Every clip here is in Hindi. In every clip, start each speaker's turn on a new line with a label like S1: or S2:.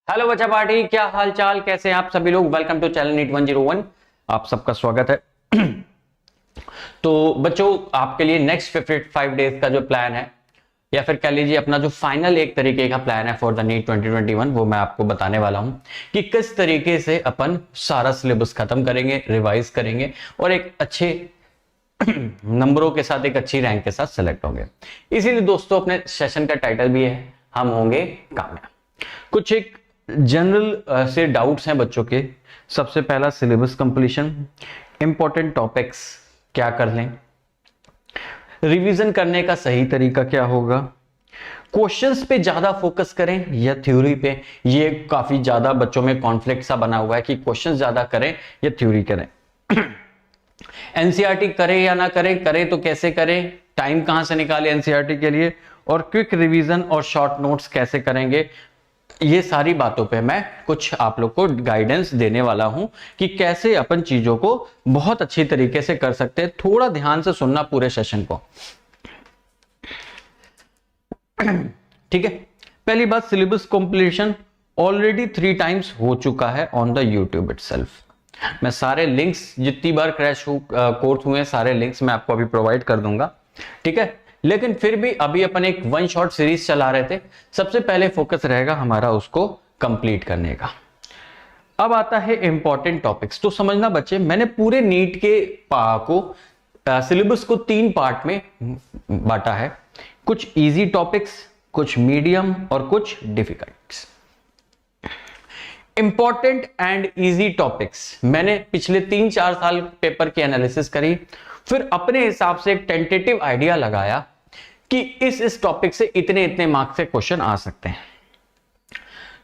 S1: हेलो बच्चा पार्टी, क्या हाल चाल, कैसे हैं आप सभी लोग। Welcome to channel NEET 101। आप सबका स्वागत है। तो बच्चों, आपके लिए नेक्स्ट 55 डेज का जो प्लान है, या फिर कह लीजिए अपना जो फाइनल एक तरीके का प्लान है फॉर द नीट 2021, वो मैं आपको बताने वाला हूं कि किस तरीके से अपन सारा सिलेबस खत्म करेंगे, रिवाइज करेंगे और एक अच्छे नंबरों के साथ, एक अच्छी रैंक के साथ सेलेक्ट होंगे। इसीलिए दोस्तों, अपने सेशन का टाइटल भी है हम होंगे कामयाब। कुछ एक जनरल से डाउट्स हैं बच्चों के। सबसे पहला, सिलेबस कंप्लीशन, इंपॉर्टेंट टॉपिक्स क्या कर लें, रिवीजन करने का सही तरीका क्या होगा, क्वेश्चंस पे ज्यादा फोकस करें या थ्योरी पे। ये काफी ज्यादा बच्चों में कॉन्फ्लिक्ट सा बना हुआ है कि क्वेश्चंस ज्यादा करें या थ्योरी करें। एनसीईआरटी करें या ना करें, करें तो कैसे करें, टाइम कहां से निकालें एनसीईआरटी के लिए, और क्विक रिवीजन और शॉर्ट नोट्स कैसे करेंगे। ये सारी बातों पे मैं कुछ आप लोग को गाइडेंस देने वाला हूं कि कैसे अपन चीजों को बहुत अच्छी तरीके से कर सकते हैं। थोड़ा ध्यान से सुनना पूरे सेशन को, ठीक है। पहली बात, सिलेबस कंप्लीशन ऑलरेडी 3 टाइम्स हो चुका है ऑन द यूट्यूब इटसेल्फ। मैं सारे लिंक्स, जितनी बार क्रैश कोर्स हुए सारे लिंक्स मैं आपको अभी प्रोवाइड कर दूंगा, ठीक है। लेकिन फिर भी अभी अपन एक वन शॉट सीरीज चला रहे थे, सबसे पहले फोकस रहेगा हमारा उसको कंप्लीट करने का। अब आता है इंपॉर्टेंट टॉपिक्स। तो समझना बच्चे, मैंने पूरे नीट के सिलेबस को 3 पार्ट में बांटा है। कुछ इजी टॉपिक्स, कुछ मीडियम और कुछ डिफिकल्ट्स। इंपॉर्टेंट एंड इजी टॉपिक्स मैंने पिछले 3-4 साल पेपर की एनालिसिस करी, फिर अपने हिसाब से एक टेंटेटिव आइडिया लगाया कि इस टॉपिक से इतने इतने मार्क्स से क्वेश्चन आ सकते हैं।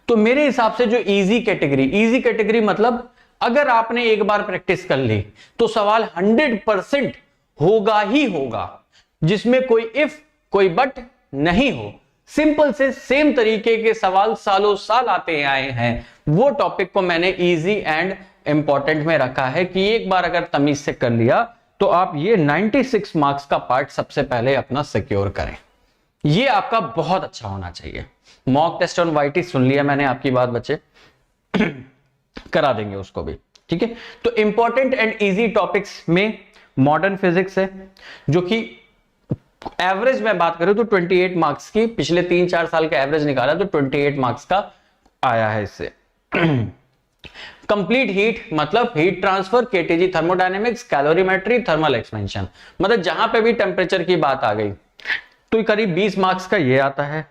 S1: तो मेरे हिसाब से जो इजी कैटेगरी मतलब अगर आपने एक बार प्रैक्टिस कर ली तो सवाल 100% होगा ही होगा, जिसमें कोई इफ कोई बट नहीं हो। सिंपल से सेम तरीके के सवाल सालों साल आते आए हैं, वो टॉपिक को मैंने इजी एंड इंपॉर्टेंट में रखा है कि एक बार अगर तमीज से कर लिया तो आप ये 96 मार्क्स का पार्ट सबसे पहले अपना सिक्योर करें। ये आपका बहुत अच्छा होना चाहिए। मॉक टेस्ट ऑन वाईटी सुन लिया मैंने आपकी बात बच्चे, करा देंगे उसको भी, ठीक है। तो इंपॉर्टेंट एंड इजी टॉपिक्स में मॉडर्न फिजिक्स है, जो कि एवरेज में बात करूं तो 28 मार्क्स की, पिछले 3-4 साल का एवरेज निकाला तो 28 मार्क्स का आया है इससे। कंप्लीट हीट मतलब heat transfer, KTG, thermodynamics, calorimetry, thermal expansion, मतलब जहां पे भी टेम्परेचर की बात आ गई तो करीब 20 मार्क्स का ये आता है।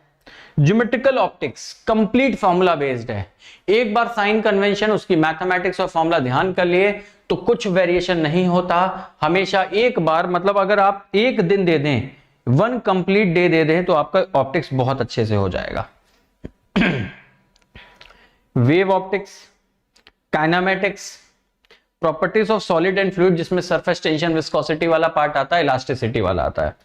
S1: Geometrical optics complete formula based है। एक बार साइन कन्वेंशन, उसकी मैथमेटिक्स और फॉर्मूला ध्यान कर लिए तो कुछ वेरिएशन नहीं होता। हमेशा एक बार, मतलब अगर आप एक दिन दे दें, 1 कंप्लीट डे दे दें तो आपका ऑप्टिक्स बहुत अच्छे से हो जाएगा। Wave optics, kinematics, properties of solid and fluid, जिसमें सरफेस टेंशन, विस्कोसिटी वाला पार्ट आता है, इलास्टिसिटी वाला आता है।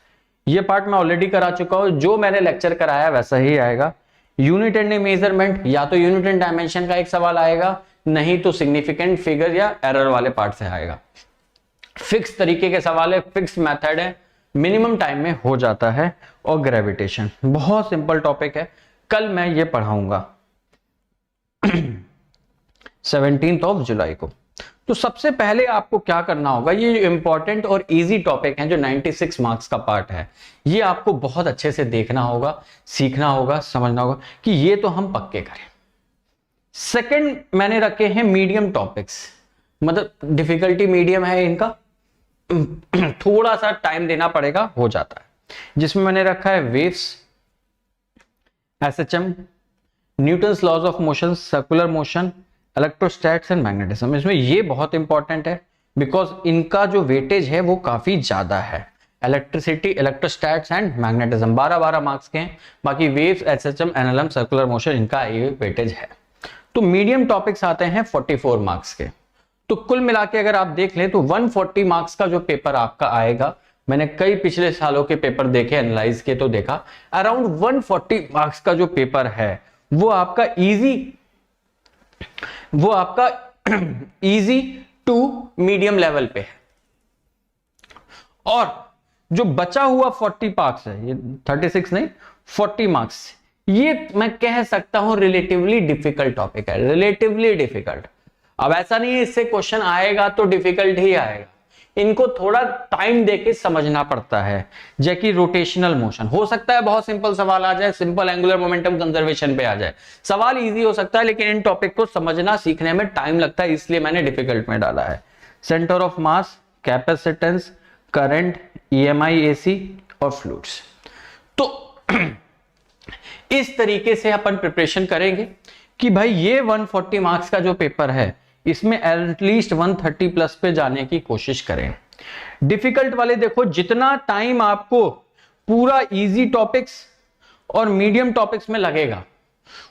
S1: ये पार्ट मैं ऑलरेडी करा चुका हूं, जो मैंने लेक्चर कराया वैसा ही आएगा। यूनिट एंड मेजरमेंट, या तो यूनिट एंड डायमेंशन का एक सवाल आएगा, नहीं तो सिग्निफिकेंट फिगर या एरर वाले पार्ट से आएगा। फिक्स तरीके के सवाल है, फिक्स मेथड है, मिनिमम टाइम में हो जाता है। और ग्रेविटेशन बहुत सिंपल टॉपिक है, कल मैं ये पढ़ाऊंगा 17 जुलाई को। तो सबसे पहले आपको क्या करना होगा, ये जो इंपॉर्टेंट और इजी टॉपिक हैं, जो 96 मार्क्स का पार्ट है, ये आपको बहुत अच्छे से देखना होगा, सीखना होगा, समझना होगा कि ये तो हम पक्के करें। सेकंड मैंने रखे हैं मीडियम टॉपिक्स, मतलब डिफिकल्टी मीडियम है इनका, थोड़ा सा टाइम देना पड़ेगा, हो जाता है। जिसमें मैंने रखा है waves, SHM, Newton's laws of motion, circular motion, electrostatics and magnetism. इसमें ये बहुत इंपॉर्टेंट है बिकॉज इनका जो वेटेज है वो काफी ज्यादा है। इलेक्ट्रिसिटी, इलेक्ट्रोस्टैट्स एंड मैग्नेटिज्म 12-12 मार्क्स के हैं, बाकी waves, SHM, NLM, circular motion, इनका ये वेटेज है। तो मीडियम टॉपिक्स आते हैं 44 मार्क्स के। तो कुल मिला के अगर आप देख लें तो 140 मार्क्स का जो पेपर आपका आएगा, मैंने कई पिछले सालों के पेपर देखे, एनालाइज के, तो देखा अराउंड 140 मार्क्स का जो पेपर है वो आपका इजी टू मीडियम लेवल पे है। और जो बचा हुआ 40 मार्क्स है, ये 36 नहीं 40 मार्क्स, ये मैं कह सकता हूं रिलेटिवली डिफिकल्ट टॉपिक है, रिलेटिवली डिफिकल्ट। अब ऐसा नहीं है इससे क्वेश्चन आएगा तो डिफिकल्ट ही आएगा, इनको थोड़ा टाइम देके समझना पड़ता है। जैसे रोटेशनल मोशन, हो सकता है बहुत सिंपल सवाल आ जाए, सिंपल एंगुलर मोमेंटम कंजर्वेशन पे आ जाए, सवाल इजी हो सकता है, लेकिन इन टॉपिक को समझना सीखने में टाइम लगता है, इसलिए मैंने डिफिकल्ट में डाला है। Centre of mass, capacitance, current, EMI, AC और फ्लूइड्स। तो इस तरीके से अपन प्रिपरेशन करेंगे कि भाई ये 140 मार्क्स का जो पेपर है इसमें एटलीस्ट 130 प्लस पे जाने की कोशिश करें। डिफिकल्ट वाले देखो, जितना टाइम आपको पूरा इजी टॉपिक्स और मीडियम टॉपिक्स में लगेगा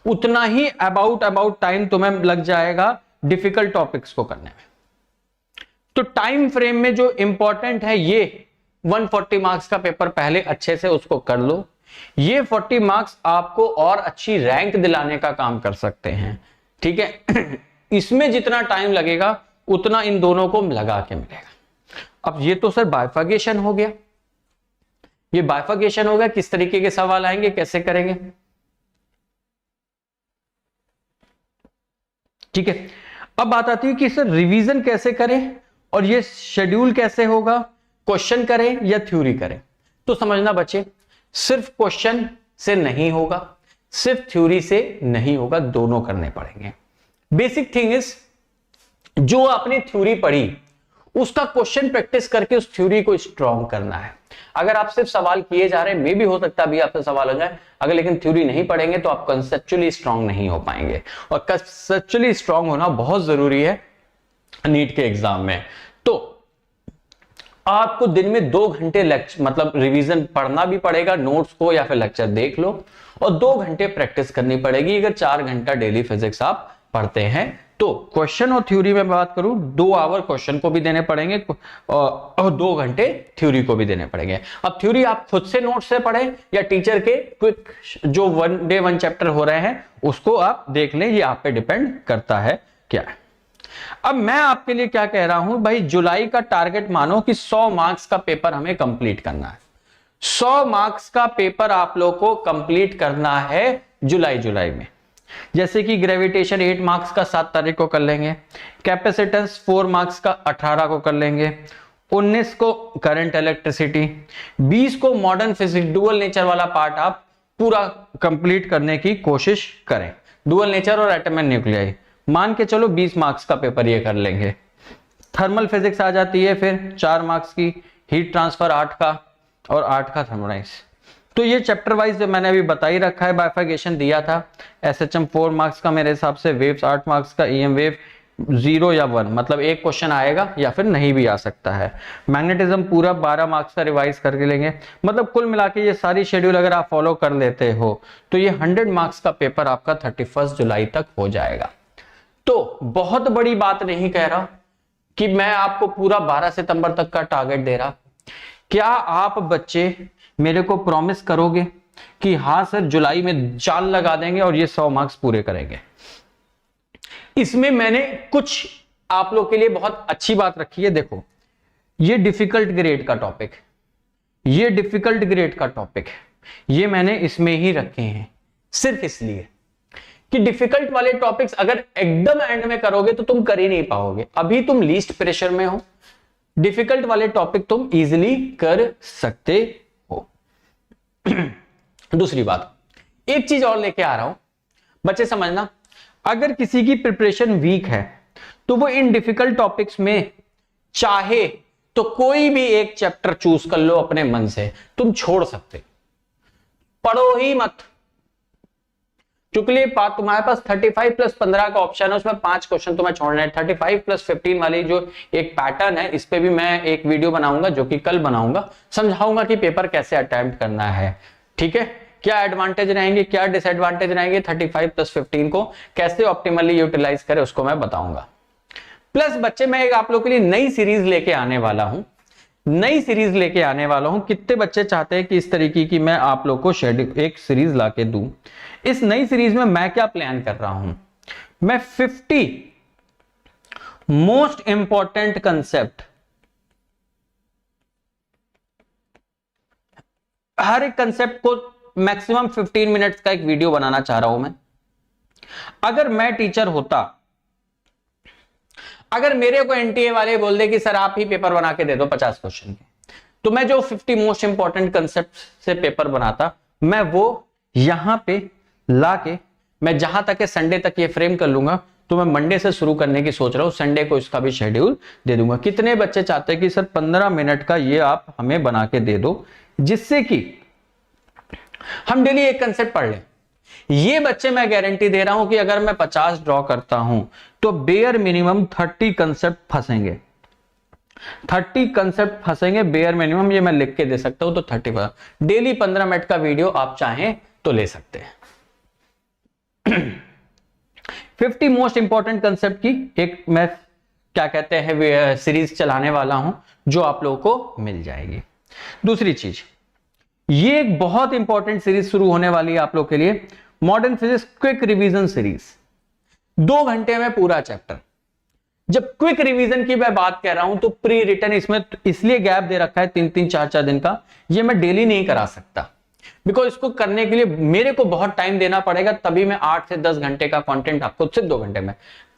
S1: उतना ही अबाउट टाइम तुम्हें लग जाएगा डिफिकल्ट टॉपिक्स को करने में। तो टाइम फ्रेम में जो इंपॉर्टेंट है, ये 140 मार्क्स का पेपर पहले अच्छे से उसको कर लो। ये 40 मार्क्स आपको और अच्छी रैंक दिलाने का काम कर सकते हैं, ठीक है। इसमें जितना टाइम लगेगा उतना इन दोनों को लगा के मिलेगा। अब ये तो सर बाइफर्केशन हो गया, ये बाइफर्केशन हो गया, किस तरीके के सवाल आएंगे, कैसे करेंगे, ठीक है। अब बात आती है कि सर रिवीजन कैसे करें और ये शेड्यूल कैसे होगा, क्वेश्चन करें या थ्योरी करें। तो समझना बच्चे, सिर्फ क्वेश्चन से नहीं होगा, सिर्फ थ्योरी से नहीं होगा, दोनों करने पड़ेंगे। बेसिक थिंग इज, जो आपने थ्योरी पढ़ी उसका क्वेश्चन प्रैक्टिस करके उस थ्योरी को स्ट्रॉन्ग करना है। अगर आप सिर्फ सवाल किए जा रहे हैं, मे भी हो सकता है अभी आपसे सवाल हो जाए, अगर लेकिन थ्योरी नहीं पढ़ेंगे तो आप कंसेप्चुअली स्ट्रॉन्ग नहीं हो पाएंगे, और कंसेप्चुअली स्ट्रॉन्ग होना बहुत जरूरी है नीट के एग्जाम में। तो आपको दिन में 2 घंटे लेक्चर मतलब रिवीजन पढ़ना भी पड़ेगा, नोट्स को या फिर लेक्चर देख लो, और 2 घंटे प्रैक्टिस करनी पड़ेगी। अगर 4 घंटा डेली फिजिक्स आप पढ़ते हैं तो क्वेश्चन और थ्योरी में बात करूं, 2 आवर क्वेश्चन को भी देने पड़ेंगे और 2 घंटे थ्योरी को भी देने पड़ेंगे। अब थ्योरी आप खुद से नोट से पढ़ें या टीचर के क्विक जो 1 डे 1 चैप्टर हो रहे हैं उसको आप देख लें, ये आप पे डिपेंड करता है क्या है। अब मैं आपके लिए क्या कह रहा हूं भाई, जुलाई का टारगेट मानो कि 100 मार्क्स का पेपर हमें कंप्लीट करना है। 100 मार्क्स का पेपर आप लोग को कंप्लीट करना है जुलाई में। जैसे कि ग्रेविटेशन 8 मार्क्स का 7 तारीख को कर लेंगे, कैपेसिटेंस 4 मार्क्स का 18 को कर लेंगे, 19 को करंट इलेक्ट्रिसिटी, 20 को मॉडर्न फिजिक्स डुअल नेचर वाला पार्ट आप पूरा कंप्लीट करने की कोशिश करें। डुअल नेचर और एटम एंड न्यूक्लियाई मान के चलो 20 मार्क्स का पेपर ये कर लेंगे। थर्मल फिजिक्स आ जाती है फिर 4 मार्क्स की, हीट ट्रांसफर 8 का और 8 का थर्मोडाइनमिक्स। तो ये चैप्टर वाइज जो मैंने अभी बता ही रखा है, बाइफर्केशन दिया था। एसएचएम 4 मार्क्स का मेरे हिसाब से, वेव्स 8 मार्क्स का, ईएम वेव 0 या 1 मतलब एक क्वेश्चन आएगा या फिर नहीं भी आ सकता है। मैग्नेटिज्म पूरा 12 मार्क्स का रिवाइज करके लेंगे। मतलब कुल मिला के ये सारी शेड्यूल अगर आप फॉलो कर लेते हो तो ये 100 मार्क्स का पेपर आपका 31 जुलाई तक हो जाएगा। तो बहुत बड़ी बात नहीं कह रहा कि मैं आपको पूरा 12 सितंबर तक का टारगेट दे रहा। क्या आप बच्चे मेरे को प्रॉमिस करोगे कि हाँ सर जुलाई में जान लगा देंगे और ये 100 मार्क्स पूरे करेंगे? इसमें मैंने कुछ आप लोग के लिए बहुत अच्छी बात रखी है। देखो, ये डिफिकल्ट ग्रेड का टॉपिक, ये डिफिकल्ट ग्रेड का टॉपिक ये मैंने इसमें ही रखे हैं सिर्फ इसलिए कि डिफिकल्ट वाले टॉपिक्स अगर एकदम एंड में करोगे तो तुम कर ही नहीं पाओगे। अभी तुम लीस्ट प्रेशर में हो, डिफिकल्ट वाले टॉपिक तुम इजीली कर सकते हो। दूसरी बात, एक चीज और लेके आ रहा हूं, बच्चे समझना, अगर किसी की प्रिपरेशन वीक है तो वो इन डिफिकल्ट टॉपिक्स में चाहे तो कोई भी एक चैप्टर चूज कर लो अपने मन से, तुम छोड़ सकते, पढ़ो ही मत। चूंकि तुम्हारे पास 35 प्लस 15 का ऑप्शन है, उसमें 5 क्वेश्चन तुम्हें छोड़ना है। 35 प्लस 15 वाली जो एक पैटर्न है, इस पे भी मैं एक वीडियो बनाऊंगा जो कि कल बनाऊंगा, समझाऊंगा कि पेपर कैसे अटेम्प्ट करना है। ठीक है, क्या एडवांटेज रहेंगे, क्या डिसएडवांटेज रहेंगे, 35 प्लस 15 को कैसे ऑप्टिमली यूटिलाइज करें उसको मैं बताऊंगा। प्लस बच्चे मैं एक आप लोग के लिए नई सीरीज लेके आने वाला हूं, नई सीरीज लेके आने वाला हूं। कितने बच्चे चाहते हैं कि इस तरीके की मैं आप लोग को शेड्यूल एक सीरीज लाके दूं? इस नई सीरीज में मैं क्या प्लान कर रहा हूं, मैं 50 मोस्ट इंपॉर्टेंट कंसेप्ट, हर एक कंसेप्ट को मैक्सिमम 15 मिनट्स का एक वीडियो बनाना चाह रहा हूं मैं। अगर मैं टीचर होता, अगर मेरे को एनटीए वाले बोल दे कि सर आप ही पेपर बना के दे दो 50 क्वेश्चन के, तो मैं जो 50 मोस्ट इंपॉर्टेंट कंसेप्ट से पेपर बनाता, मैं वो यहां पे लाके मैं जहां तक है संडे तक ये फ्रेम कर लूंगा। तो मैं मंडे से शुरू करने की सोच रहा हूं, संडे को इसका भी शेड्यूल दे दूंगा। कितने बच्चे चाहते हैं कि सर 15 मिनट का ये आप हमें बना के दे दो, जिससे कि हम डेली एक कंसेप्ट पढ़ लें। ये बच्चे मैं गारंटी दे रहा हूं कि अगर मैं 50 ड्रॉ करता हूं तो बेयर मिनिमम 30 कंसेप्ट फंसेंगे, 30 कंसेप्ट फंसेंगे बेयर मिनिमम। ये मैं लिख के दे सकता हूं, तो 30 डेली 15 मिनट का वीडियो आप चाहें तो ले सकते हैं। 50 मोस्ट इंपॉर्टेंट कंसेप्ट की एक मैं क्या कहते हैं सीरीज चलाने वाला हूं, जो आप लोगों को मिल जाएगी। दूसरी चीज, ये एक बहुत इंपॉर्टेंट सीरीज शुरू होने वाली है आप लोग के लिए, modern physics quick revision series. 2 घंटे में पूरा चैप्टर। जब क्विक रिवीजन की मैं बात कर रहा हूं तो प्री रिटन इसमें इसलिए गैप दे रखा है 3-3 4-4 दिन का। ये मैं डेली नहीं करा सकता, बिकॉज इसको करने के लिए मेरे को बहुत टाइम देना पड़ेगा, तभी मैं 8 से 10 घंटे का कंटेंट आपको सिर्फ 2 घंटे में।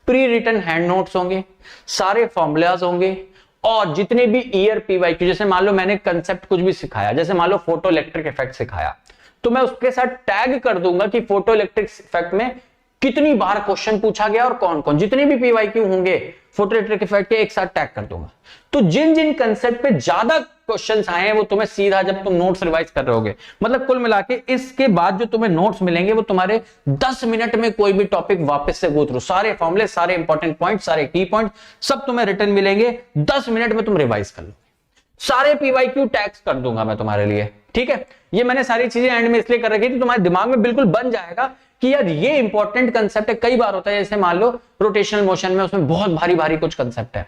S1: प्री रिटन हैंड नोट्स होंगे, सारे फॉर्मूलाज होंगे, और जितने भी ईयर पीवाईक्यू, जैसे मान लो मैंने कंसेप्ट कुछ भी सिखाया, जैसे मान लो फोटो इलेक्ट्रिक इफेक्ट सिखाया, तो मैं उसके साथ टैग कर दूंगा कि फोटो इलेक्ट्रिक इफेक्ट में कितनी बार क्वेश्चन पूछा गया और कौन कौन, जितने भी पीवाईक्यू होंगे फोटो इलेक्ट्रिक इफेक्ट के एक साथ टैग कर दूंगा। तो जिन जिन कंसेप्ट पे ज्यादा क्वेश्चंस आए हैं वो तुम्हें सीधा जब तुम नोट्स रिवाइज कर रहे होगे, मतलब कुल मिला के इसके बाद जो तुम्हें नोट्स मिलेंगे वो तुम्हारे 10 मिनट में कोई भी टॉपिक वापस से गो थ्रू, सारे फॉर्मूले, सारे इंपॉर्टेंट पॉइंट, सारे की पॉइंट सब तुम्हें रिटर्न मिलेंगे। 10 मिनट में तुम रिवाइज कर लो, सारे पीवाईक्यू टैग्स कर दूंगा मैं तुम्हारे लिए। ठीक है, ये मैंने सारी चीजें एंड में इसलिए कर रखी थी, तुम्हारे दिमाग में बिल्कुल बन जाएगा कि यार ये इंपॉर्टेंट कंसेप्ट है। कई बार होता है जैसे मान लो रोटेशनल मोशन में, उसमें बहुत भारी भारी कुछ कंसेप्ट है,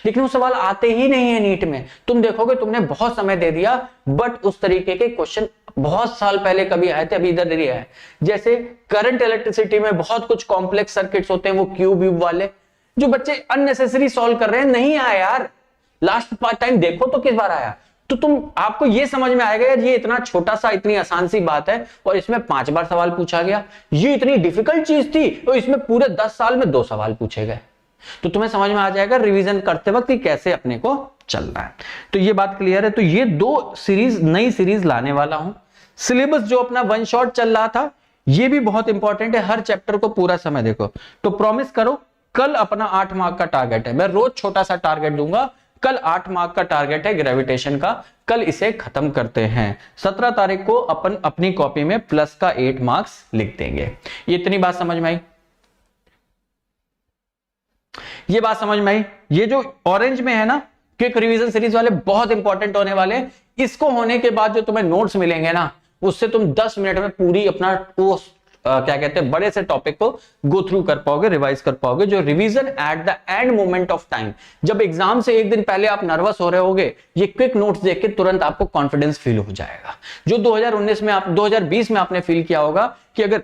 S1: लेकिन वो सवाल आते ही नहीं है नीट में। तुम देखोगे तुमने बहुत समय दे दिया, बट उस तरीके के क्वेश्चन बहुत साल पहले कभी आए थे, अभी इधर नहीं आए। जैसे करंट इलेक्ट्रिसिटी में बहुत कुछ कॉम्प्लेक्स सर्किट्स होते हैं, वो क्यूब व्यूब वाले, जो बच्चे अननेसेसरी सॉल्व कर रहे हैं, नहीं आए यार। लास्ट पार्ट टाइम देखो तो किस बार आया, तो तुम आपको ये समझ में आएगा यार ये इतना छोटा सा, इतनी आसान सी बात है और इसमें 5 बार सवाल पूछा गया। ये इतनी डिफिकल्ट चीज थी और इसमें पूरे 10 साल में 2 सवाल पूछे गए। तो तुम्हें समझ में आ जाएगा रिवीजन करते वक्त कि कैसे अपने को चलना है। तो ये बात क्लियर है। तो ये 2 सीरीज, नई सीरीज लाने वाला हूं। सिलेबस जो अपना 1 शॉट चल रहा था, ये भी बहुत इंपॉर्टेंट है। हर चैप्टर को पूरा समय देखो। तो प्रॉमिस करो, कल अपना 8 मार्क का टारगेट है। मैं रोज छोटा सा टारगेट दूंगा। कल 8 मार्क का टारगेट है ग्रेविटेशन का, कल इसे खत्म करते हैं। 17 तारीख को अपन अपनी कॉपी में प्लस का 8 मार्क्स लिख देंगे। ये इतनी बात समझ में आई? ये बात समझ में आई? ये जो ऑरेंज में है ना, क्विक रिवीजन सीरीज वाले बहुत इंपॉर्टेंट होने वाले। इसको होने के बाद जो तुम्हें नोट्स मिलेंगे ना, उससे तुम 10 मिनट में पूरी अपना वो क्या कहते हैं बड़े से टॉपिक को गो थ्रू कर पाओगे, रिवाइज कर पाओगे। जो revision at the end moment of time, जब एग्जाम से एक दिन पहले आप नर्वस हो रहे होगे, ये क्विक नोट्स देख के तुरंत आपको कॉन्फिडेंस फील हो जाएगा। जो 2019 में 2020 में आपने फील किया होगा कि अगर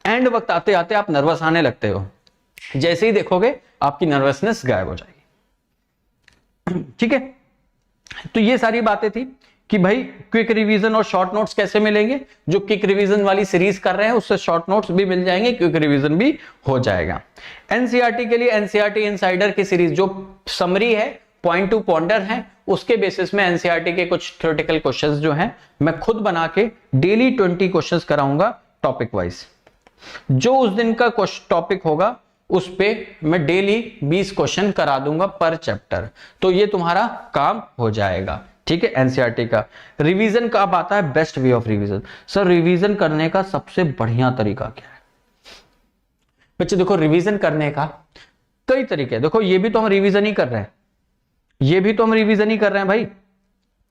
S1: एंड वक्त आते आते आप नर्वस आने लगते हो, जैसे ही देखोगे आपकी नर्वसनेस गायब हो जाएगी। ठीक है, तो ये सारी बातें थी कि भाई क्विक रिवीजन और शॉर्ट नोट्स कैसे मिलेंगे। जो क्विक रिवीजन वाली सीरीज कर रहे हैं उससे शॉर्ट नोट्स भी मिल जाएंगे, क्विक रिवीजन भी हो जाएगा। एनसीईआरटी के लिए एनसीईआरटी इनसाइडर की सीरीज जो समरी है, पॉइंट टू पॉन्डर है, उसके बेसिस में एनसीईआरटी के कुछ थ्योरेटिकल क्वेश्चंस जो हैं मैं खुद बना के डेली 20 क्वेश्चंस कराऊंगा टॉपिक वाइज। जो उस दिन का टॉपिक होगा उस पे मैं डेली 20 क्वेश्चन करा दूंगा पर चैप्टर। तो ये तुम्हारा काम हो जाएगा। ठीक है, एनसीईआरटी का रिवीजन का अब आता है best way of revision. Sir revision करने का सबसे बढ़िया तरीका क्या है? बच्चे देखो, रिवीजन करने का कई तरीके। देखो ये भी तो हम रिवीजन ही कर रहे हैं, ये भी तो हम रिवीजन ही कर रहे हैं भाई।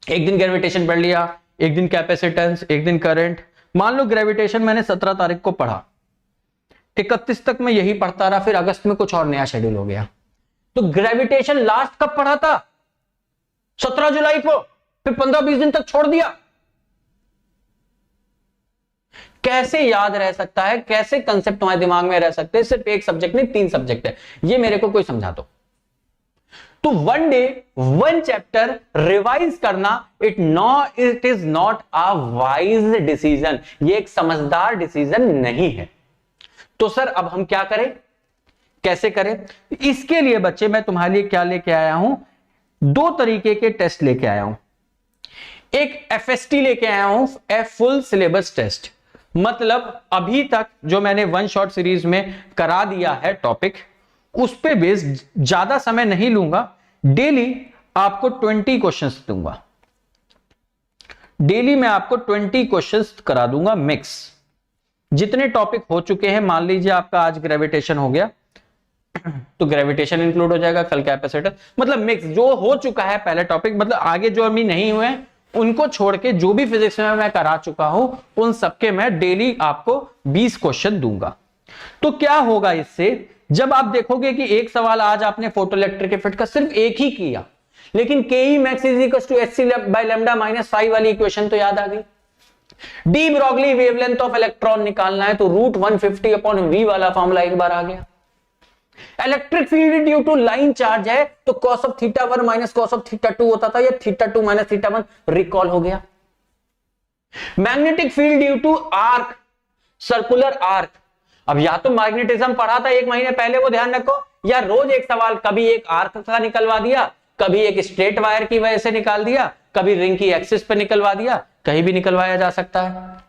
S1: एक दिन ग्रेविटेशन पढ़ लिया, एक दिन कैपेसिटेंस, एक दिन करंट। मान लो ग्रेविटेशन मैंने 17 तारीख को पढ़ा, 31 तक मैं यही पढ़ता रहा, फिर अगस्त में कुछ और नया शेड्यूल हो गया। तो ग्रेविटेशन लास्ट कब पढ़ा था? 17 जुलाई को, फिर 15-20 दिन तक छोड़ दिया। कैसे याद रह सकता है? कैसे कंसेप्ट तुम्हारे दिमाग में रह सकते हैं? सिर्फ एक सब्जेक्ट नहीं, 3 सब्जेक्ट है। ये मेरे को कोई समझा दो। तो one day one chapter revise करना it is not a wise decision, ये एक समझदार डिसीजन नहीं है। तो सर अब हम क्या करें, कैसे करें? इसके लिए बच्चे मैं तुम्हारे लिए क्या लेके आया हूं, दो तरीके के टेस्ट लेके आया हूं। एक एफएसटी लेके आया हूं, फुल सिलेबस टेस्ट। मतलब अभी तक जो मैंने वन शॉट सीरीज में करा दिया है टॉपिक, उस पे बेस्ड ज्यादा समय नहीं लूंगा। डेली आपको 20 क्वेश्चंस दूंगा, डेली मैं आपको 20 क्वेश्चंस करा दूंगा मिक्स। जितने टॉपिक हो चुके हैं, मान लीजिए आपका आज ग्रेविटेशन हो गया तो ग्रेविटेशन इंक्लूड हो जाएगा, कल कैपेसिटर, मतलब मिक्स जो हो चुका है पहले टॉपिक, मतलब आगे जो अभी नहीं हुए हैं उनको छोड़ के जो भी फिजिक्स में मैं करा चुका हूं उन सबके मैं डेली आपको 20 क्वेश्चन दूंगा। तो क्या होगा इससे, जब आप देखोगे कि एक सवाल आज आपने फोटोइलेक्ट्रिक इफेक्ट का सिर्फ एक ही किया, लेकिन के max is equal to h c by lambda minus 5 वाली इक्वेशन तो याद आ गई। De Broglie wavelength of electron निकालना है तो √150 अपॉन वी वाला फॉर्मूला एक बार आ गया। Electric field due to line charge है तो cos of θ1 minus cos of θ2 होता था, या θ2 माइनस θ1 रिकॉल हो गया। Magnetic field due to arc, circular arc, अब या तो मैग्नेटिज्म पढ़ा था एक महीने पहले, वो ध्यान रखो, या रोज एक सवाल, कभी एक आर्क का निकलवा दिया, कभी एक स्ट्रेट वायर की वजह से निकाल दिया, कभी रिंग की एक्सिस पे निकलवा दिया, कहीं भी निकलवाया जा सकता है।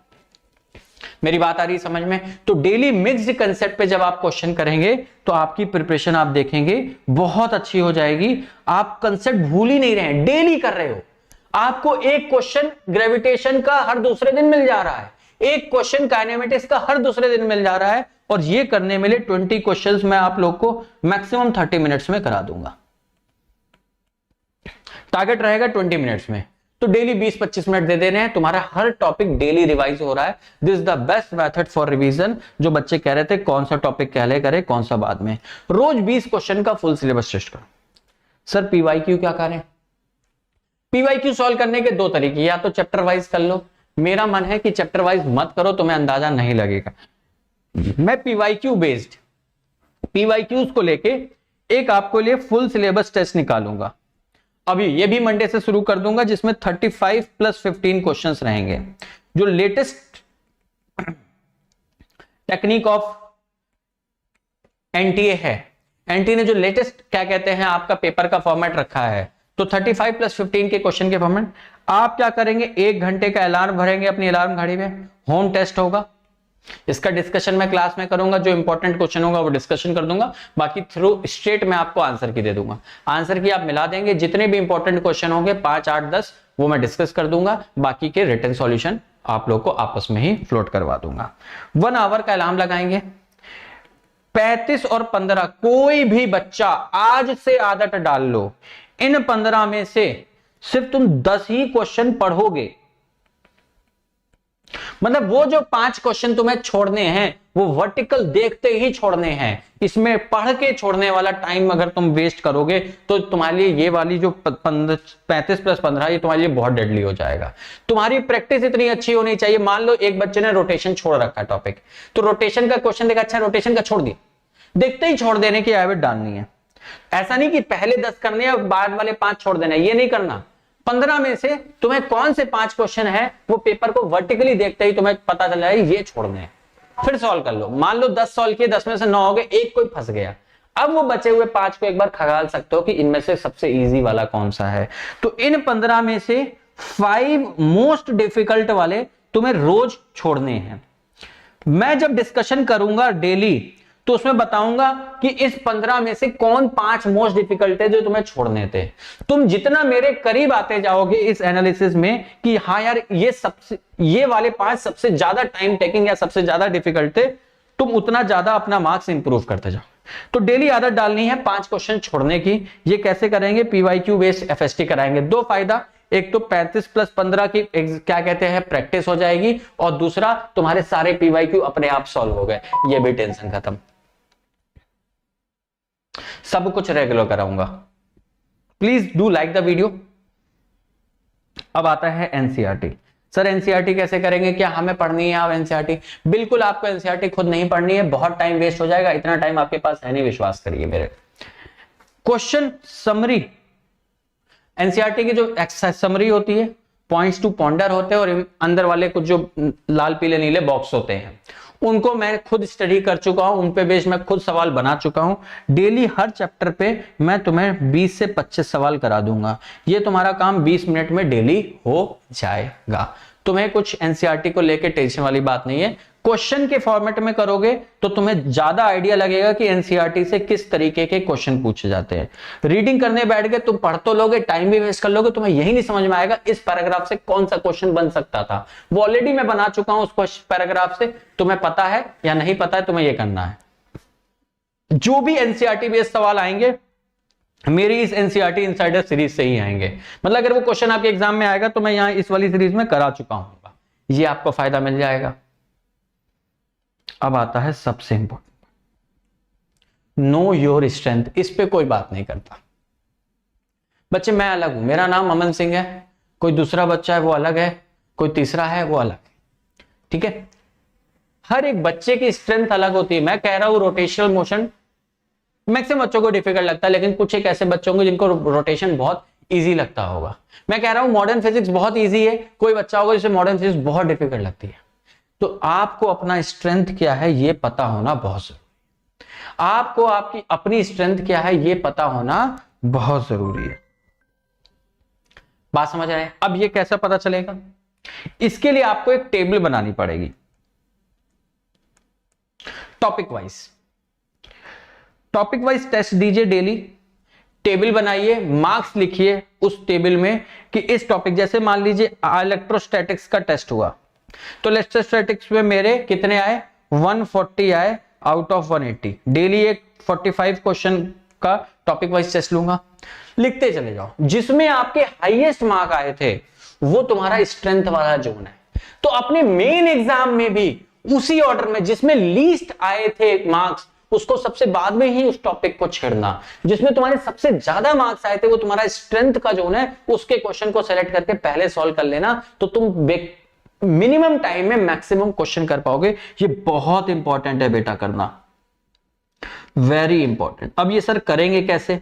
S1: मेरी बात आ रही समझ में? तो डेली मिक्स्ड कंसेप्ट पे जब आप क्वेश्चन करेंगे तो आपकी प्रिपरेशन आप देखेंगे बहुत अच्छी हो जाएगी। आप कंसेप्ट भूल ही नहीं रहे हैं, डेली कर रहे हो। आपको एक क्वेश्चन ग्रेविटेशन का हर दूसरे दिन मिल जा रहा है, एक क्वेश्चन काइनेमेटिक्स का हर दूसरे दिन मिल जा रहा है, और ये करने में लिए 20 क्वेश्चंस मैं आप लोग को मैक्सिमम 30 मिनट्स में करा दूंगा। टारगेट रहेगा 20 मिनट्स में, तो डेली 20-25 मिनट दे देने हैं, तुम्हारा हर टॉपिक डेली रिवाइज हो रहा है। This is the best method for revision. जो बच्चे कह रहे थे कौन सा टॉपिक पहले करें कौन सा बाद में, रोज 20 क्वेश्चन का फुल सिलेबस टेस्ट करो। सर पीवाईक्यू क्या करें? पीवाईक्यू सॉल्व करने के दो तरीके, या तो चैप्टर वाइज कर लो, मेरा मन है कि चैप्टर वाइज मत करो, तुम्हें अंदाजा नहीं लगेगा। मैं पीवाईक्यू बेस्ड पीवाईक्यूज को लेके एक आपको लिए फुल सिलेबस टेस्ट निकालूंगा। अभी ये भी मंडे से शुरू कर दूंगा, जिसमें 35 + 15 क्वेश्चंस रहेंगे। जो लेटेस्ट टेक्निक ऑफ एनटीए है, एनटीए ने जो लेटेस्ट क्या कहते हैं आपका पेपर का फॉर्मेट रखा है, तो 35 + 15 के क्वेश्चन के फॉर्मेट। आप क्या करेंगे, 1 घंटे का अलार्म भरेंगे अपनी अलार्म घड़ी में, होम टेस्ट होगा। इसका डिस्कशन मैं क्लास में करूंगा, जो इंपॉर्टेंट क्वेश्चन होगा वो डिस्कशन कर दूंगा, बाकी थ्रू स्ट्रेट में आपको आंसर की दे दूंगा। आंसर की आप मिला देंगे, जितने भी इंपॉर्टेंट क्वेश्चन होंगे 5, 8, 10 वो मैं डिस्कस कर दूंगा, बाकी के रिटन सॉल्यूशन आप लोग को आपस में ही फ्लोट करवा दूंगा। 1 आवर का अलार्म लगाएंगे। 35 और 15 कोई भी बच्चा आज से आदत डाल लो, इन 15 में से सिर्फ तुम 10 ही क्वेश्चन पढ़ोगे। मतलब वो जो 5 क्वेश्चन तुम्हें छोड़ने हैं वो वर्टिकल देखते ही छोड़ने हैं, इसमें पढ़ के छोड़ने वाला टाइम अगर तुम वेस्ट करोगे तो तुम्हारे लिए ये वाली जो 35 + 15 ये तुम्हारे लिए बहुत डेडली हो जाएगा। तुम्हारी प्रैक्टिस इतनी अच्छी होनी चाहिए। मान लो एक बच्चे ने रोटेशन छोड़ रखा है टॉपिक, तो रोटेशन का क्वेश्चन देखा, अच्छा रोटेशन का छोड़ दिया, देखते ही छोड़ देने की हैबिट डालनी है। ऐसा नहीं कि पहले 10 करने हैं और बाद वाले 5 छोड़ देना, ये नहीं करना। 15 में से तुम्हें कौन से 5 क्वेश्चन है वो पेपर को वर्टिकली देखते ही तुम्हें पता चल जाए ये छोड़ने हैं, फिर सॉल्व कर लो। मान लो 10 सॉल्व किए, 10 में से 9 हो गए, एक कोई फंस गया, अब वो बचे हुए 5 को एक बार खगाल सकते हो कि इनमें से सबसे इजी वाला कौन सा है। तो इन 15 में से 5 मोस्ट डिफिकल्ट वाले तुम्हें रोज छोड़ने हैं। मैं जब डिस्कशन करूंगा डेली तो उसमें बताऊंगा कि इस 15 में से कौन 5 मोस्ट डिफिकल्ट है जो तुम्हें छोड़ने थे। तुम जितना मेरे करीब आते जाओगे इस एनालिसिस में कि हाँ यार ये वाले 5 सबसे ज्यादा टाइम टेकिंग या सबसे ज्यादा डिफिकल्ट थे, तुम उतना ज्यादा अपना मार्क्स इंप्रूव करते जाओ। तो डेली आदत डालनी है 5 क्वेश्चन छोड़ने की। ये कैसे करेंगे? पीवाईक्यू बेस्ड एफएसटी कराएंगे। 2 फायदा, एक तो 35 + 15 की क्या कहते हैं प्रैक्टिस हो जाएगी, और दूसरा तुम्हारे सारे पीवाईक्यू अपने आप सॉल्व हो गए, ये भी टेंशन खत्म। सब कुछ रेगुलर कराऊंगा। Please do like the video. अब आता है एनसीईआरटी। सर एनसीईआरटी कैसे करेंगे? क्या हमें पढ़नी है आप एनसीईआरटी? बिल्कुल आपको एनसीईआरटी खुद नहीं पढ़नी है, बहुत टाइम वेस्ट हो जाएगा, इतना टाइम आपके पास है नहीं, विश्वास करिए मेरे। क्वेश्चन समरी, एनसीईआरटी की जो एक्सरसाइज समरी होती है, पॉइंट्स टू पॉन्डर होते हैं, और अंदर वाले कुछ जो लाल पीले नीले बॉक्स होते हैं उनको मैं खुद स्टडी कर चुका हूं, उन पे बेस मैं खुद सवाल बना चुका हूं। डेली हर चैप्टर पे मैं तुम्हें 20 से 25 सवाल करा दूंगा। ये तुम्हारा काम 20 मिनट में डेली हो जाएगा। तुम्हें कुछ एनसीईआरटी को लेकर टेंशन वाली बात नहीं है। क्वेश्चन के फॉर्मेट में करोगे तो तुम्हें ज्यादा आइडिया लगेगा कि एनसीईआरटी से किस तरीके के क्वेश्चन पूछे जाते हैं। रीडिंग करने बैठ गए तुम पढ़ तो लोगे, टाइम भी वेस्ट कर लोगे, तुम्हें यही नहीं समझ में आएगा इस पैराग्राफ से कौन सा क्वेश्चन बन सकता था। वो ऑलरेडी मैं बना चुका हूं उस पैराग्राफ से, तुम्हें पता है या नहीं पता है, तुम्हें यह करना है। जो भी एनसीईआरटी बेस्ड सवाल आएंगे मेरी इस एनसीईआरटी इनसाइडर सीरीज से ही आएंगे। मतलब अगर वो क्वेश्चन आपके एग्जाम में आएगा तो मैं यहां इस वाली सीरीज में करा चुका हूं, ये आपको फायदा मिल जाएगा। अब आता है सबसे इंपॉर्टेंट, नो योर स्ट्रेंथ। इस पे कोई बात नहीं करता। बच्चे मैं अलग हूं, मेरा नाम अमन सिंह है, कोई दूसरा बच्चा है वो अलग है, कोई तीसरा है वो अलग है, ठीक है। हर एक बच्चे की स्ट्रेंथ अलग होती है। मैं कह रहा हूं रोटेशनल मोशन मैक्सिमम बच्चों को डिफिकल्ट लगता है, लेकिन कुछ एक ऐसे बच्चों को जिनको रोटेशन बहुत इजी लगता होगा। मैं कह रहा हूं मॉडर्न फिजिक्स बहुत इजी है, कोई बच्चा होगा जिसे मॉडर्न फिजिक्स बहुत डिफिकल्ट लगती है। तो आपको अपना स्ट्रेंथ क्या है ये पता होना बहुत जरूरी है। आपको आपकी अपनी स्ट्रेंथ क्या है ये पता होना बहुत जरूरी है। बात समझ रहे हैं? अब ये कैसे पता चलेगा? इसके लिए आपको एक टेबल बनानी पड़ेगी टॉपिक वाइज टेस्ट दीजिए डेली। टेबल बनाइए, मार्क्स लिखिए उस टेबल में कि इस टॉपिक, जैसे मान लीजिए इलेक्ट्रोस्टैटिक्स का टेस्ट हुआ तो इलेक्ट्रोस्टैटिक्स में मेरे कितने आए, 140 आए आउट ऑफ 180। डेली एक 45 क्वेश्चन का टॉपिक वाइज टेस्ट लूंगा, लिखते चले जाओ। जिसमें आपके हाईएस्ट मार्क आए थे वो तुम्हारा स्ट्रेंथ वाला जोन है। तो अपने मेन एग्जाम में भी उसी ऑर्डर में जिसमें लीस्ट आए थे मार्क्स उसको सबसे बाद में ही उस टॉपिक को छेड़ना। जिसमें तुम्हारे सबसे ज्यादा मार्क्स आए थे वो तुम्हारा स्ट्रेंथ का जोन है, उसके क्वेश्चन को सेलेक्ट करके पहले सॉल्व कर लेना, तो तुम मिनिमम टाइम में मैक्सिमम क्वेश्चन कर पाओगे। ये बहुत इंपॉर्टेंट है बेटा करना, वेरी इंपॉर्टेंट। अब ये सर करेंगे कैसे,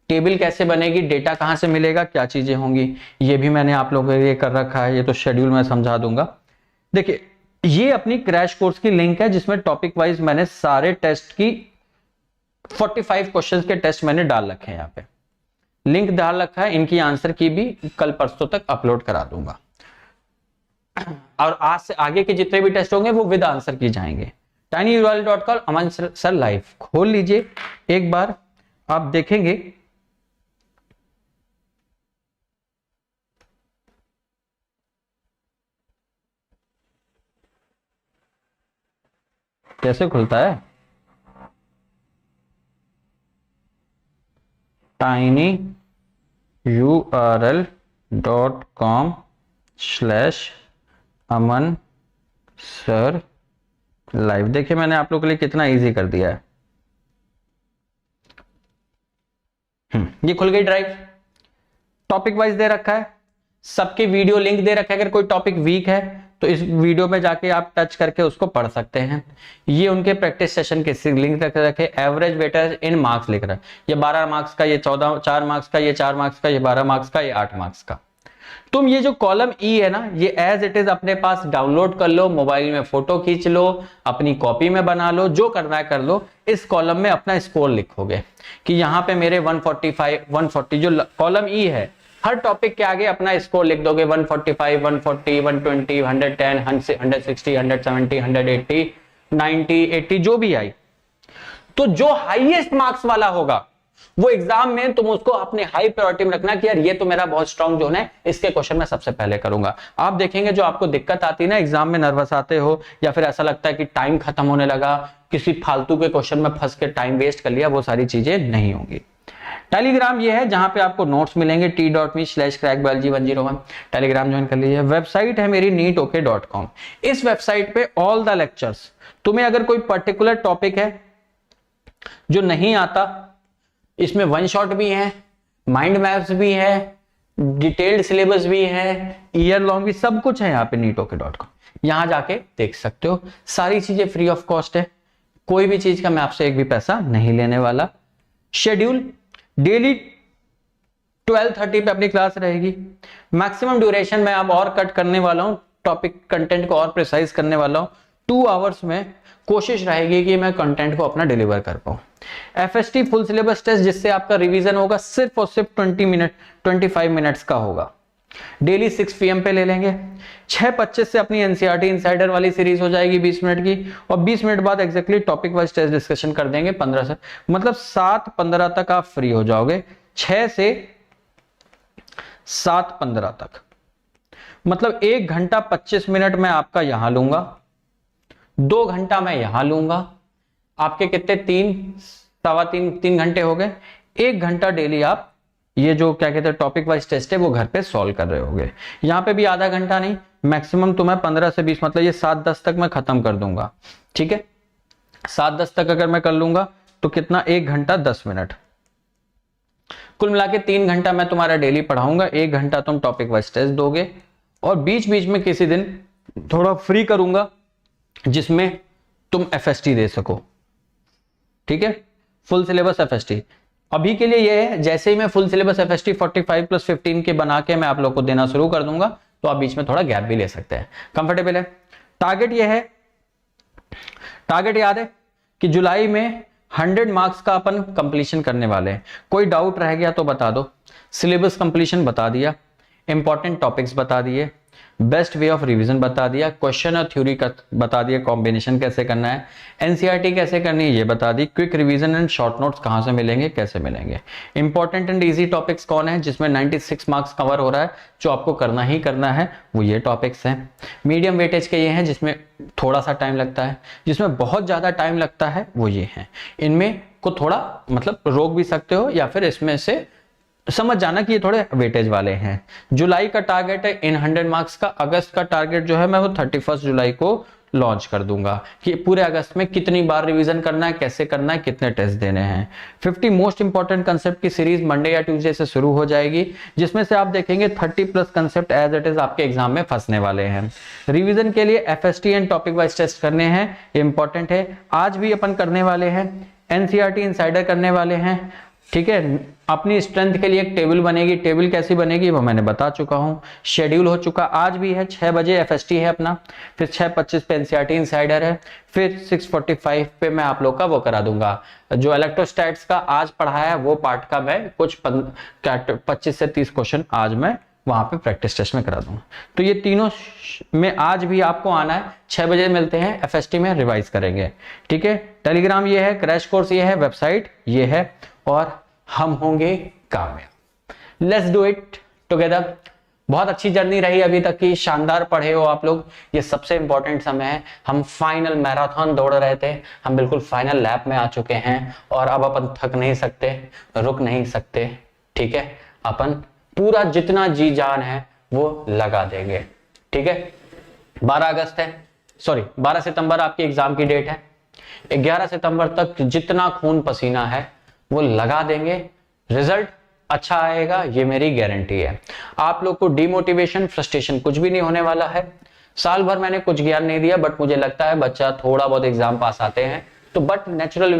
S1: टेबल कैसे बनेगी, डेटा कहां से मिलेगा, क्या चीजें होंगी, ये भी मैंने आप लोगों के लिए कर रखा है। ये तो शेड्यूल में समझा दूंगा। देखिए ये अपनी क्रैश कोर्स की लिंक है जिसमें टॉपिक वाइज मैंने सारे टेस्ट की 45 क्वेश्चंस के टेस्ट मैंने डाल रखे हैं। यहाँ पे लिंक डाल रखा है, इनकी आंसर की भी कल परसों तक अपलोड करा दूंगा। और आज से आगे के जितने भी टेस्ट होंगे वो विद आंसर की जाएंगे। tinyurl.com अमन सर लाइव खोल लीजिए एक बार, आप देखेंगे कैसे खुलता है। tinyurl.com/अमन सर लाइव। देखिए मैंने आप लोगों के लिए कितना इजी कर दिया है। ये खुल गई ड्राइव, टॉपिक वाइज दे रखा है, सबके वीडियो लिंक दे रखा है। अगर कोई टॉपिक वीक है तो इस वीडियो में जाके आप टच करके उसको पढ़ सकते हैं। ये उनके प्रैक्टिस सेशन के लिंक रख रखे, एवरेज वेटेज इन मार्क्स लिख रहा है। ये 12 मार्क्स का, ये 4 मार्क्स का, ये 4 मार्क्स का, ये 12 मार्क्स का, ये 8 मार्क्स का। तुम ये जो कॉलम ई है ना, ये एज इट इज अपने पास डाउनलोड कर लो, मोबाइल में फोटो खींच लो, अपनी कॉपी में बना लो, जो करना है कर लो। इस कॉलम में अपना स्कोर लिखोगे कि यहाँ पे मेरे 145 140 जो कॉलम ई है, हर टॉपिक के आगे अपना स्कोर लिख दोगे। 145 140 120 110 160 170 180 90 80 जो भी आई। तो जो हाईएस्ट मार्क्स वाला होगा वो एग्जाम में तुम उसको अपने हाई प्रायोरिटी में रखना कि यार ये तो मेरा बहुत स्ट्रांग जोन है, इसके क्वेश्चन मैं सबसे पहले करूंगा। आप देखेंगे जो आपको दिक्कत आती है ना एग्जाम में, नर्वस आते हो या फिर ऐसा लगता है कि टाइम खत्म होने लगा, किसी फालतू के क्वेश्चन में फंस के टाइम वेस्ट कर लिया, वो सारी चीजें नहीं होंगी। टेलीग्राम ये है जहां पे आपको नोट्स मिलेंगे, t.me/crackbiology101। टेलीग्राम ज्वाइन कर लीजिए। वेबसाइट है मेरी neetok.com। इस वेबसाइट पे ऑल द लेक्चर्स, तुम्हें अगर कोई पर्टिकुलर टॉपिक है जो नहीं आता, इसमें वन शॉट भी है, माइंड मैप्स भी है, डिटेल्ड सिलेबस भी है, ईयर लॉन्ग भी, सब कुछ है यहाँ पे neetok.com। यहां जाके देख सकते हो, सारी चीजें फ्री ऑफ कॉस्ट है, कोई भी चीज का मैं आपसे एक भी पैसा नहीं लेने वाला। शेड्यूल डेली 12:30 पे अपनी क्लास रहेगी। मैक्सिमम ड्यूरेशन में अब और कट करने वाला हूं, टॉपिक कंटेंट को और प्रिसाइज करने वाला हूं। 2 आवर्स में कोशिश रहेगी कि मैं कंटेंट को अपना डिलीवर कर पाऊं। एफएसटी फुल सिलेबस टेस्ट, जिससे आपका रिवीजन होगा सिर्फ और सिर्फ 25 मिनट्स का होगा। डेली 6 PM पे ले लेंगे। 6:25 से अपनी एनसीईआरटी इनसाइडर वाली सीरीज हो जाएगी 20 मिनट की, और 20 मिनट बाद exactly topic wise test discussion कर देंगे 15 से, मतलब 7:15 तक आप फ्री हो जाओगे। 6 से 7:15 तक, मतलब 1 घंटा 25 मिनट मैं आपका यहां लूंगा, 2 घंटा मैं यहां लूंगा। आपके कितने 3 घंटे हो गए। 1 घंटा डेली आप ये जो क्या कहते हैं टॉपिक वाइज टेस्ट है वो घर पे सॉल्व कर रहे होगे। यहां पे भी आधा घंटा नहीं, मैक्सिमम तो मैं 15 से 20, मतलब ये 7:10 तक मैं खत्म कर दूंगा। ठीक है, 7:10 तक अगर मैं कर लूंगा तो कितना, 1 घंटा 10 मिनट, कुल मिला के 3 घंटा मैं तुम्हारा डेली पढ़ाऊंगा। 1 घंटा तुम टॉपिक वाइज टेस्ट दोगे, और बीच बीच में किसी दिन थोड़ा फ्री करूंगा जिसमें तुम एफएसटी दे सको। ठीक है, फुल सिलेबस एफएसटी अभी के लिए ये है। जैसे ही मैं फुल सिलेबस एफएसटी 45+15 के बना के मैं आप लोग को देना शुरू कर दूंगा, तो आप बीच में थोड़ा गैप भी ले सकते हैं, कंफर्टेबल है। टारगेट ये है, टारगेट याद है कि जुलाई में 100 मार्क्स का अपन कंप्लीशन करने वाले हैं। कोई डाउट रह गया तो बता दो। सिलेबस कंप्लीशन बता दिया, इंपॉर्टेंट टॉपिक्स बता दिए, बेस्ट वे ऑफ रिवीजन बता दिया, क्वेश्चन और थ्योरी का बता दिया, कॉम्बिनेशन कैसे करना है, एनसीईआरटी कैसे करनी है ये बता दी, quick revision and short notes कहां से मिलेंगे, कैसे मिलेंगे, इंपॉर्टेंट एंड इजी टॉपिक्स कौन है जिसमें 96 मार्क्स कवर हो रहा है, जो आपको करना ही करना है वो ये टॉपिक्स हैं। मीडियम वेटेज के ये हैं जिसमें थोड़ा सा टाइम लगता है, जिसमें बहुत ज्यादा टाइम लगता है वो ये हैं। इनमें को थोड़ा मतलब रोक भी सकते हो, या फिर इसमें से समझ जाना कि ये थोड़े वेटेज वाले हैं। जुलाई का टारगेट है इन 100 मार्क्स का। अगस्त का टारगेट जो है मैं वो 31 जुलाई को लॉन्च कर दूंगा कि पूरे अगस्त में कितनी बार रिवीजन करना है, कैसे करना है, कितने टेस्ट देने हैं। 50 मोस्ट इंपॉर्टेंट कंसेप्ट की सीरीज मंडे या ट्यूसडे से शुरू हो जाएगी, जिसमें से आप देखेंगे 30+ कंसेप्ट एज इट इज आपके एग्जाम में फंसने वाले हैं। रिवीजन के लिए FST and topic wise test करने हैं, ये इंपॉर्टेंट है। आज भी अपन करने वाले हैं, एनसीईआरटी इनसाइडर करने वाले हैं। ठीक है, अपनी स्ट्रेंथ के लिए एक टेबल बनेगी। टेबल कैसी बनेगी वो मैंने बता चुका हूं, शेड्यूल हो चुका। आज भी है 6 बजे एफएसटी है अपना, फिर 6:25 पे एनसीईआरटी इनसाइडर है, फिर 6:45 पे मैं आप लोग का वो करा दूंगा जो इलेक्ट्रोस्टैट्स का आज पढ़ाया है वो पार्ट का मैं कुछ 25 से 30 क्वेश्चन आज मैं वहां पे प्रैक्टिस टेस्ट में करा दूंगा। तो ये तीनों में आज भी आपको आना है। 6 बजे मिलते हैं, एफएसटी में रिवाइज करेंगे। ठीक है, टेलीग्राम ये है, क्रैश कोर्स ये है, वेबसाइट ये है, और हम होंगे कामयाब। Let's do it together. बहुत अच्छी जर्नी रही अभी तक की, शानदार पढ़े हो आप लोग। ये सबसे इंपॉर्टेंट समय है, हम फाइनल मैराथन दौड़ रहे थे, हम बिल्कुल फाइनल लैप में आ चुके हैं, और अब अपन थक नहीं सकते, रुक नहीं सकते। ठीक है, अपन पूरा जितना जी जान है वो लगा देंगे। ठीक है, 12 सितंबर आपकी एग्जाम की डेट है। 11 सितंबर तक जितना खून पसीना है वो लगा देंगे, रिजल्ट अच्छा आएगा, ये मेरी गारंटी है। आप लोग को डिमोटिवेशन, फ्रस्ट्रेशन कुछ भी नहीं होने वाला है। साल भर मैंने कुछ ज्ञान नहीं दिया, बट मुझे लगता है बच्चा थोड़ा बहुत एग्जाम पास आते हैं तो बट नेचुरल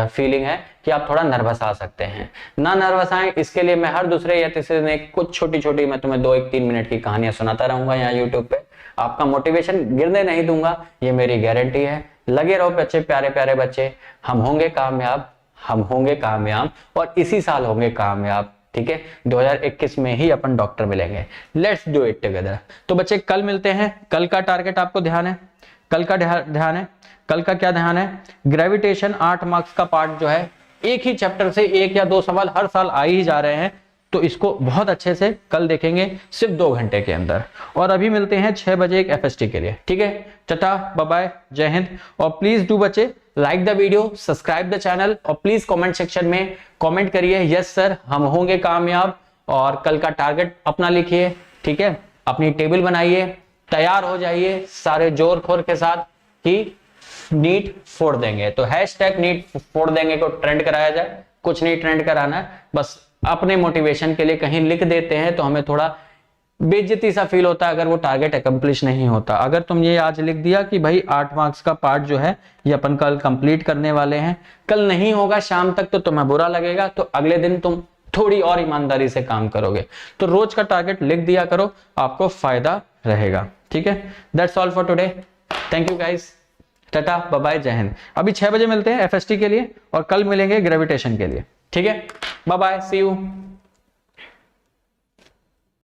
S1: फीलिंग है कि आप थोड़ा नर्वस आ सकते हैं। ना नर्वस आए इसके लिए मैं हर दूसरे या तीसरे दिन कुछ छोटी छोटी मैं तुम्हें 2-1-3 मिनट की कहानियां सुनाता रहूंगा यहाँ यूट्यूब पे। आपका मोटिवेशन गिरने नहीं दूंगा, ये मेरी गारंटी है। लगे रहो बच्चे, प्यारे प्यारे बच्चे, हम होंगे कामयाब, हम होंगे कामयाब, और इसी साल होंगे कामयाब। ठीक है, 2021 में ही अपन डॉक्टर मिलेंगे। Let's do it together. तो बच्चे कल मिलते हैं। कल का टारगेट आपको ध्यान है, कल का ध्यान है, कल का क्या ध्यान है, ग्रेविटेशन 8 मार्क्स का पार्ट जो है, एक ही चैप्टर से 1 या 2 सवाल हर साल आ ही जा रहे हैं, तो इसको बहुत अच्छे से कल देखेंगे सिर्फ 2 घंटे के अंदर। और अभी मिलते हैं 6 बजे एक एफएसटी के लिए। ठीक है, टाटा बाय बाय, जय हिंद। और प्लीज डू बच्चे like the video, subscribe the channel, और प्लीज कमेंट सेक्शन में कमेंट करिए यस सर हम होंगे कामयाब, और कल का टारगेट अपना लिखिए। ठीक है, अपनी टेबल बनाइए, तैयार हो जाइए सारे जोर खोर के साथ कि नीट फोड़ देंगे। तो हैशटैग नीट फोड़ देंगे को ट्रेंड कराया जाए। कुछ नहीं ट्रेंड कराना है, बस अपने मोटिवेशन के लिए कहीं लिख देते हैं तो हमें थोड़ा बेइज्जती सा फील होता है अगर वो टारगेट अकम्प्लिश नहीं होता। अगर तुम ये आज लिख दिया कि भाई 8 मार्क्स का पार्ट जो है ये अपन कल कंप्लीट करने वाले हैं, कल नहीं होगा शाम तक तो तुम्हें बुरा लगेगा, तो अगले दिन तुम थोड़ी और ईमानदारी से काम करोगे। तो रोज का टारगेट लिख दिया करो, आपको फायदा रहेगा। ठीक है, that's all for today, thank you guys, tata bye bye, जय हिंद। अभी 6 बजे मिलते हैं एफएसटी के लिए और कल मिलेंगे ग्रेविटेशन के लिए। ठीक है, बाय बाय, सी यू।